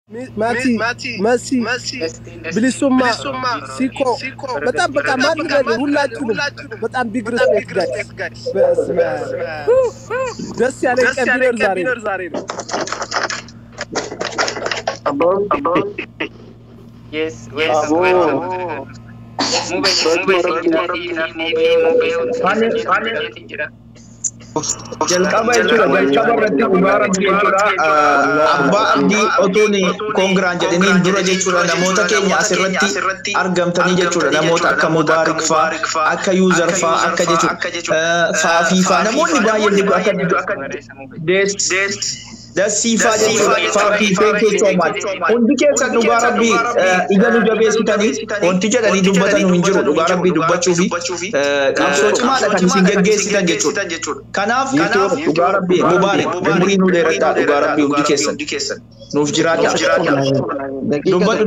ماسي بليسوما سيكو بتام بقى ما نقدر ሁላችሁም በጣም ቢግ ሪስፔክት ጋይስ በስመ ደስ ያለኝ ቀን ቢኖር ዛሬ ነው Yes, jalqaba irratti ugaara jechuudha abbaa abdii otoni kongraan jedhaniin dura jechuudha namoota keenya asirratti argamtanii jechuudha namoota akka Mubaarak faa akka Yuuzar faa akka jechuudha faafiifaa namoonni baay'een akka deest Dasifa Fafi Fake Tomat. Undi keessa dhugaa rabbii ija nu jabeessitanii wanti jedhanii dubbatan hin jiru dhugaa rabbii dubbachuufi qabsoo cimaadha kan isin geggeessitan jechuudha. Kanaaf dhugaa rabbii Mubaarak umurii nu dheeradhaa dhugaa rabbii hundi keessan nuuf jiraadha. Dubbatu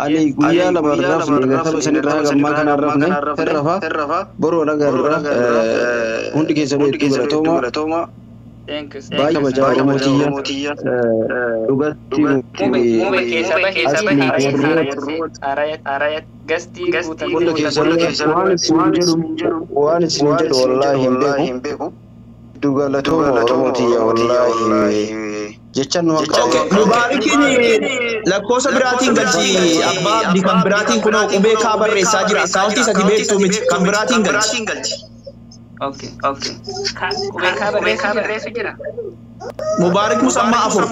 Ali guyyaa lama rafne gataba sanirraa gammaa kana rafne herrafa boroo nagarra hundi keessan hedduu galatooma. Baay'ee kabajaa mootiya dhugatti waan isin jedhu wallaahi hin beeku dhugalatooma mootiya wallaahi jecha nu Mubaarakiin lakkoofsa biraatiin galchi abbaa abdii kan biraatiin kunoo qubee kaa barreessaa jira akkaawuntii sadi beektuu miti kan biraatiin galchi. Okay. Kabar sejira. Mubarak musamma afur.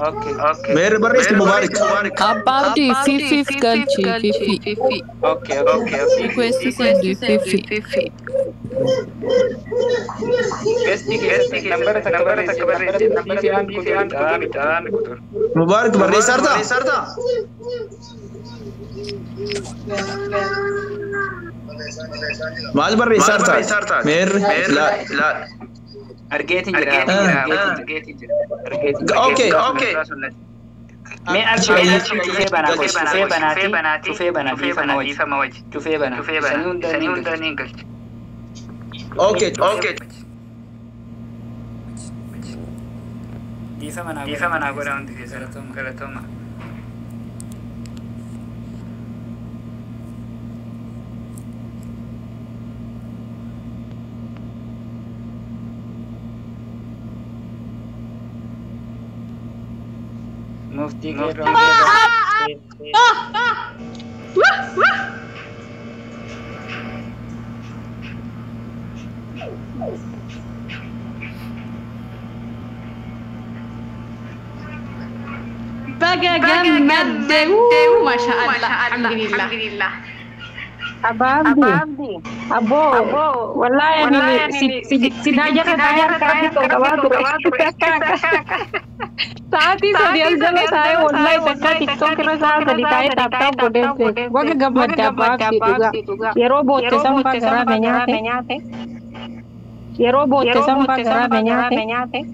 Okay. Mer barres Mubarak. Abdi Fifi galchi Fifi. Okay. Request send Fifi. Guest number Mubarak barres arda. Maal barreessarta meer la argeetin jira okay me argeetin tufee banaati fama waji tufee bana sani hunda ningal okay difa mana godha hundi galatoma Mufti Gero بقى جمد ما شاء الله الحمد لله Abdi, abo, wallahi ni si Najar kami tu kawan tu. Saat ini dia jalan saya wallahi dekat TikTok kira saya tadi saya tap bodem se. Gua ke gambar Abdi juga. Ye robot ke sampai gara menyate. Ye robot ke sampai gara menyate.